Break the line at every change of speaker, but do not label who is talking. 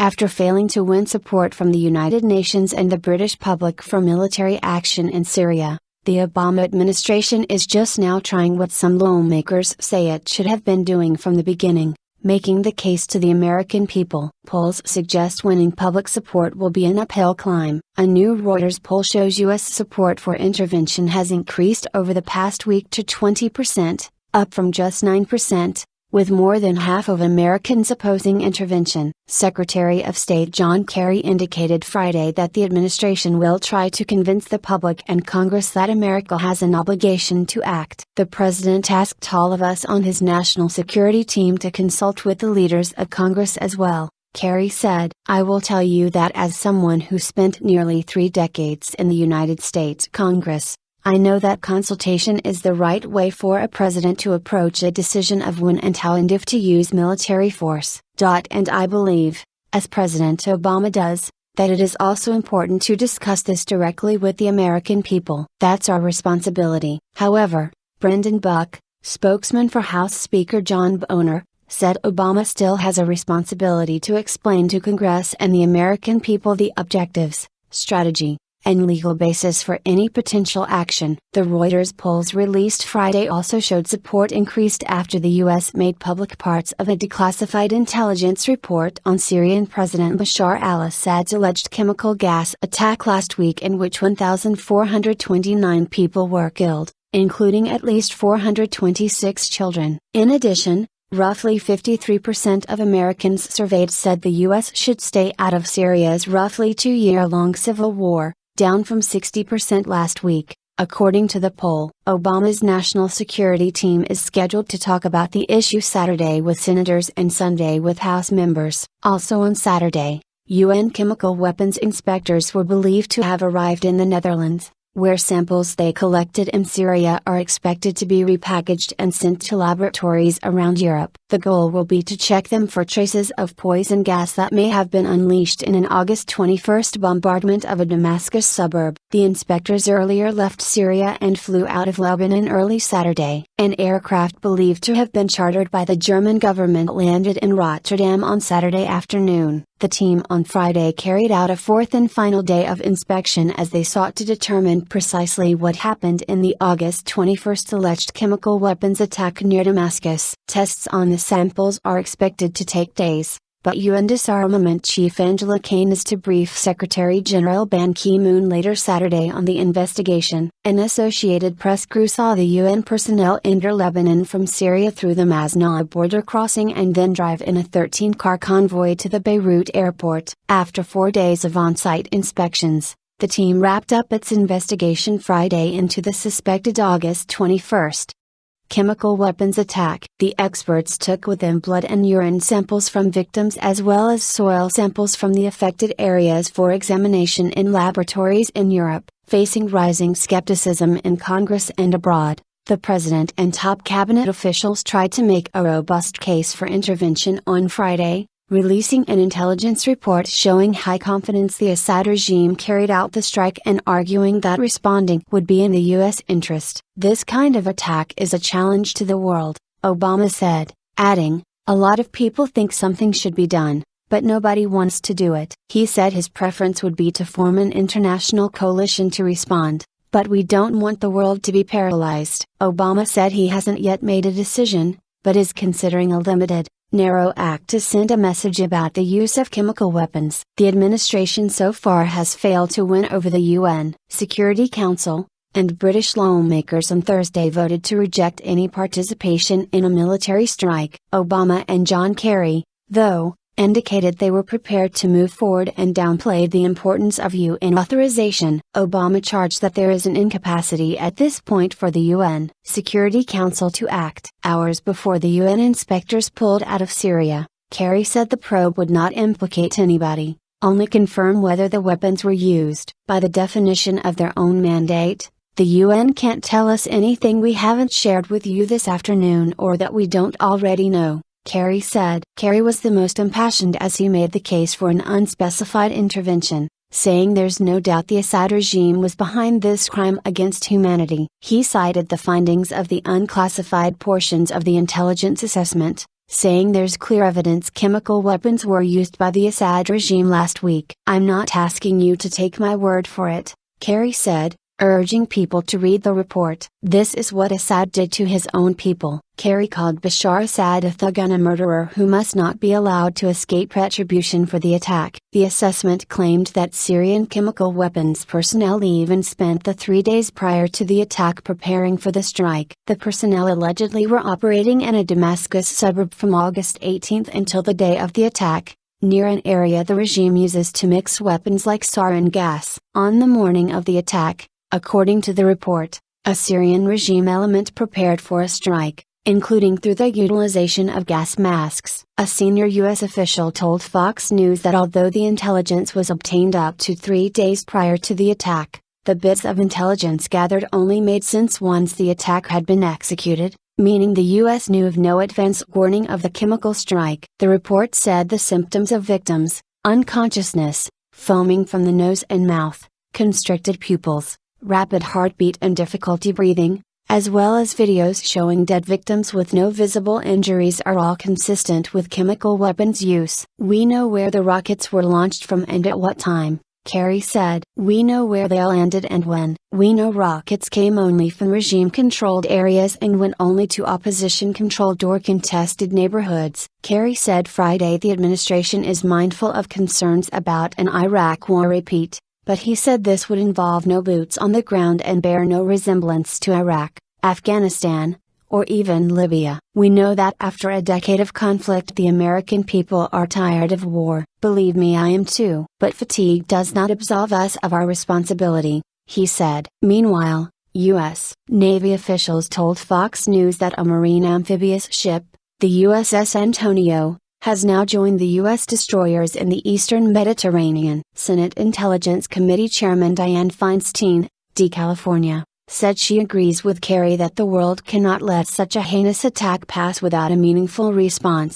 After failing to win support from the United Nations and the British public for military action in Syria, the Obama administration is just now trying what some lawmakers say it should have been doing from the beginning, making the case to the American people. Polls suggest winning public support will be an uphill climb. A new Reuters poll shows U.S. support for intervention has increased over the past week to 20%, up from just 9%, with more than half of Americans opposing intervention. Secretary of State John Kerry indicated Friday that the administration will try to convince the public and Congress that America has an obligation to act. The president asked all of us on his national security team to consult with the leaders of Congress as well, Kerry said. I will tell you that as someone who spent nearly 3 decades in the United States Congress, I know that consultation is the right way for a president to approach a decision of when and how and if to use military force. And I believe, as President Obama does, that it is also important to discuss this directly with the American people. That's our responsibility. However, Brendan Buck, spokesman for House Speaker John Boehner, said Obama still has a responsibility to explain to Congress and the American people the objectives, strategy, and legal basis for any potential action. The Reuters polls released Friday also showed support increased after the U.S. made public parts of a declassified intelligence report on Syrian President Bashar al-Assad's alleged chemical gas attack last week, in which 1,429 people were killed, including at least 426 children. In addition, roughly 53% of Americans surveyed said the U.S. should stay out of Syria's roughly 2-year-long civil war, down from 60% last week, according to the poll. Obama's national security team is scheduled to talk about the issue Saturday with senators and Sunday with House members. Also on Saturday, UN chemical weapons inspectors were believed to have arrived in the Netherlands, where samples they collected in Syria are expected to be repackaged and sent to laboratories around Europe. The goal will be to check them for traces of poison gas that may have been unleashed in an August 21 bombardment of a Damascus suburb. The inspectors earlier left Syria and flew out of Lebanon early Saturday. An aircraft believed to have been chartered by the German government landed in Rotterdam on Saturday afternoon. The team on Friday carried out a 4th and final day of inspection as they sought to determine precisely what happened in the August 21 alleged chemical weapons attack near Damascus. Tests on the samples are expected to take days, but UN Disarmament Chief Angela Kane is to brief Secretary General Ban Ki-moon later Saturday on the investigation. An Associated Press crew saw the UN personnel enter Lebanon from Syria through the Masnaa border crossing and then drive in a 13-car convoy to the Beirut airport. After 4 days of on-site inspections, the team wrapped up its investigation Friday into the suspected August 21 chemical weapons attack. The experts took with them blood and urine samples from victims as well as soil samples from the affected areas for examination in laboratories in Europe. Facing rising skepticism in Congress and abroad, the president and top cabinet officials tried to make a robust case for intervention on Friday, releasing an intelligence report showing high confidence the Assad regime carried out the strike and arguing that responding would be in the U.S. interest. This kind of attack is a challenge to the world, Obama said, adding, a lot of people think something should be done, but nobody wants to do it. He said his preference would be to form an international coalition to respond, but we don't want the world to be paralyzed. Obama said he hasn't yet made a decision, but is considering a limited, narrow act to send a message about the use of chemical weapons. The administration so far has failed to win over the UN Security Council, and British lawmakers on Thursday voted to reject any participation in a military strike. Obama and John Kerry, though, indicated they were prepared to move forward and downplayed the importance of UN authorization. Obama charged that there is an incapacity at this point for the UN Security Council to act. Hours before the UN inspectors pulled out of Syria, Kerry said the probe would not implicate anybody, only confirm whether the weapons were used. By the definition of their own mandate, the UN can't tell us anything we haven't shared with you this afternoon or that we don't already know, Kerry said. Kerry was the most impassioned as he made the case for an unspecified intervention, saying there's no doubt the Assad regime was behind this crime against humanity. He cited the findings of the unclassified portions of the intelligence assessment, saying there's clear evidence chemical weapons were used by the Assad regime last week. "I'm not asking you to take my word for it," Kerry said, urging people to read the report. "This is what Assad did to his own people." Kerry called Bashar Assad a thug and a murderer who must not be allowed to escape retribution for the attack. The assessment claimed that Syrian chemical weapons personnel even spent the 3 days prior to the attack preparing for the strike. The personnel allegedly were operating in a Damascus suburb from August 18 until the day of the attack, near an area the regime uses to mix weapons like sarin gas. On the morning of the attack, according to the report, a Syrian regime element prepared for a strike, including through the utilization of gas masks. A senior U.S. official told Fox News that although the intelligence was obtained up to 3 days prior to the attack, the bits of intelligence gathered only made sense once the attack had been executed, meaning the U.S. knew of no advance warning of the chemical strike. The report said the symptoms of victims, unconsciousness, foaming from the nose and mouth, constricted pupils, rapid heartbeat and difficulty breathing, as well as videos showing dead victims with no visible injuries are all consistent with chemical weapons use. "We know where the rockets were launched from and at what time," Kerry said. "We know where they landed and when. We know rockets came only from regime-controlled areas and went only to opposition-controlled or contested neighborhoods." Kerry said Friday the administration is mindful of concerns about an Iraq war repeat, but he said this would involve no boots on the ground and bear no resemblance to Iraq, Afghanistan, or even Libya. "We know that after a decade of conflict the American people are tired of war. Believe me, I am too. But fatigue does not absolve us of our responsibility," he said. Meanwhile, U.S. Navy officials told Fox News that a Marine amphibious ship, the USS Antonio, has now joined the U.S. destroyers in the eastern Mediterranean. Senate Intelligence Committee Chairman Dianne Feinstein, D. California, said she agrees with Kerry that the world cannot let such a heinous attack pass without a meaningful response.